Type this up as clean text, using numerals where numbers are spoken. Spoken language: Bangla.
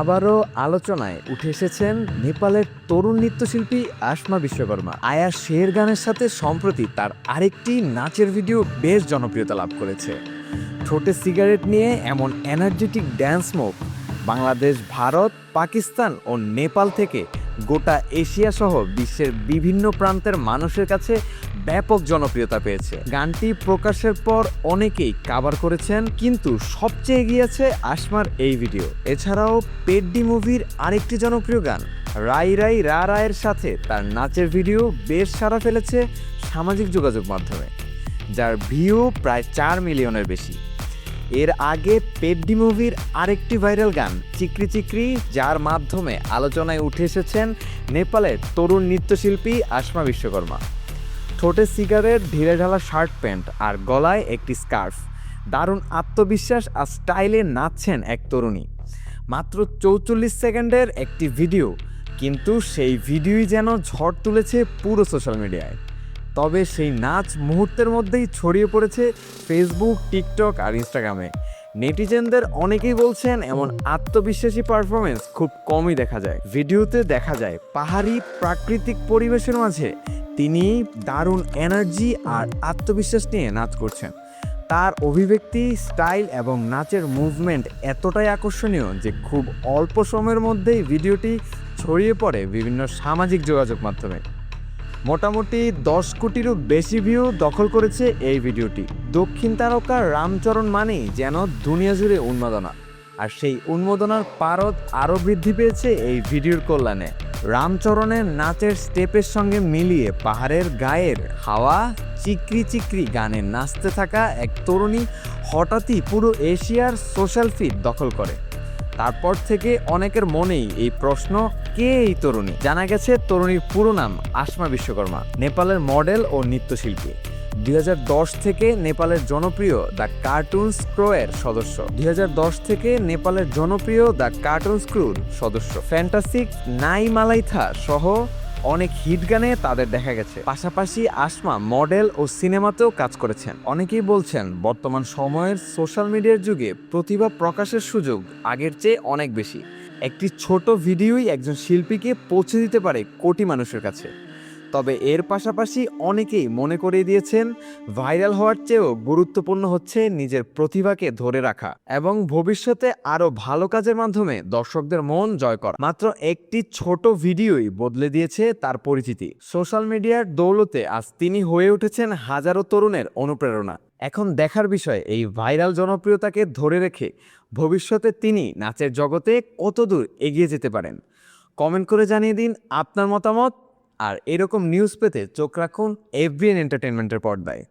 আবারও আলোচনায় উঠে এসেছেন নেপালের তরুণ নৃত্যশিল্পী আসমা বিশ্বকর্মা। আয়া শের গানের সাথে সম্প্রতি তার আরেকটি নাচের ভিডিও বেশ জনপ্রিয়তা লাভ করেছে। ঠোঁটে সিগারেট নিয়ে এমন energetic dance move Bangladesh, Bharat, Pakistan ও নেপাল থেকে গোটা এশিয়া সহ বিশ্বের বিভিন্ন প্রান্তের মানুষের কাছে ব্যাপক জনপ্রিয়তা পেয়েছে। গানটি প্রকাশের পর অনেকেই কাভার করেছেন, কিন্তু সবচেয়ে এগিয়েছে আসমার এই ভিডিও। এছাড়াও পেড্ডি মুভির আরেকটি জনপ্রিয় গান রাই রাই রা রায়ের সাথে তার নাচের ভিডিও বেশ সাড়া ফেলেছে সামাজিক যোগাযোগ মাধ্যমে, যার ভিউ প্রায় 4 মিলিয়নের বেশি। এর আগে পেড্ডি মুভির আরেকটি ভাইরাল গান চিকরি চিকরি, যার মাধ্যমে আলোচনায় উঠে এসেছেন নেপালের তরুণ নৃত্যশিল্পী আসমা বিশ্বকর্মা। ঠোঁটে সিগারেট, ঢিলে ঢালা শার্ট প্যান্ট আর গলায় একটি স্কার্ফ, দারুণ আত্মবিশ্বাস আর স্টাইলে নাচছেন এক তরুণী। মাত্র 44 সেকেন্ডের একটি ভিডিও, কিন্তু সেই ভিডিওই যেন ঝড় তুলেছে পুরো সোশ্যাল মিডিয়ায়। তবে সেই নাচ মুহূর্তের মধ্যেই ছড়িয়ে পড়েছে ফেসবুক, টিকটক আর ইনস্টাগ্রামে। নেটিজেনদের অনেকেই বলছেন এমন আত্মবিশ্বাসী পারফরমেন্স খুব কমই দেখা যায়। ভিডিওতে দেখা যায় পাহাড়ি প্রাকৃতিক পরিবেশের মাঝে তিনি দারুণ এনার্জি আর আত্মবিশ্বাস নিয়ে নাচ করছেন। তার অভিব্যক্তি, স্টাইল এবং নাচের মুভমেন্ট এতটাই আকর্ষণীয় যে খুব অল্প সময়ের মধ্যেই ভিডিওটি ছড়িয়ে পড়ে বিভিন্ন সামাজিক যোগাযোগ মাধ্যমে। মোটামুটি 10 কোটিরও বেশি ভিউ দখল করেছে এই ভিডিওটি। দক্ষিণ তারকা রামচরণ মানেই যেন দুনিয়া জুড়ে উন্মাদনা, আর সেই উন্মাদনার পারদ আরও বৃদ্ধি পেয়েছে এই ভিডিওর কল্যাণে। রামচরণের নাচের স্টেপের সঙ্গে মিলিয়ে পাহাড়ের গায়ের হাওয়া, চিকরি চিকরি গানে নাচতে থাকা এক তরুণী হঠাৎই পুরো এশিয়ার সোশ্যাল ফিড দখল করে। তারপর থেকে অনেকের মনেই এই প্রশ্ন, কে এই তরুণী? জানা গেছে তরুণীর পুরো নাম আসমা বিশ্বকর্মা, নেপালের মডেল ও নৃত্যশিল্পী। 2010 থেকে নেপালের জনপ্রিয় দ্য কার্টুনস ক্রুর সদস্য। ফ্যান্টাসিক, নাই মালাইথা সহ অনেক হিট গানে তাদের দেখা গেছে। পাশাপাশি আসমা মডেল ও সিনেমাতেও কাজ করেছেন। অনেকেই বলছেন বর্তমান সময়ের সোশ্যাল মিডিয়ার যুগে প্রতিভা প্রকাশের সুযোগ আগের চেয়ে অনেক বেশি। একটি ছোট ভিডিওই একজন শিল্পীকে পৌঁছে দিতে পারে কোটি মানুষের কাছে। তবে এর পাশাপাশি অনেকেই মনে করিয়ে দিয়েছেন ভাইরাল হওয়ার চেয়েও গুরুত্বপূর্ণ হচ্ছে নিজের প্রতিভাকে ধরে রাখা এবং ভবিষ্যতে আরও ভালো কাজের মাধ্যমে দর্শকদের মন জয় করা। মাত্র একটি ছোট ভিডিওই বদলে দিয়েছে তার পরিচিতি। সোশ্যাল মিডিয়ার দৌলতে আজ তিনি হয়ে উঠেছেন হাজারো তরুণের অনুপ্রেরণা। এখন দেখার বিষয় এই ভাইরাল জনপ্রিয়তাকে ধরে রেখে ভবিষ্যতে তিনি নাচের জগতে কতদূর এগিয়ে যেতে পারেন। কমেন্ট করে জানিয়ে দিন আপনার মতামত। আর এরকম নিউজ পেতে চোখ রাখুন এফবিএন এন্টারটেইনমেন্টের পর্দায়।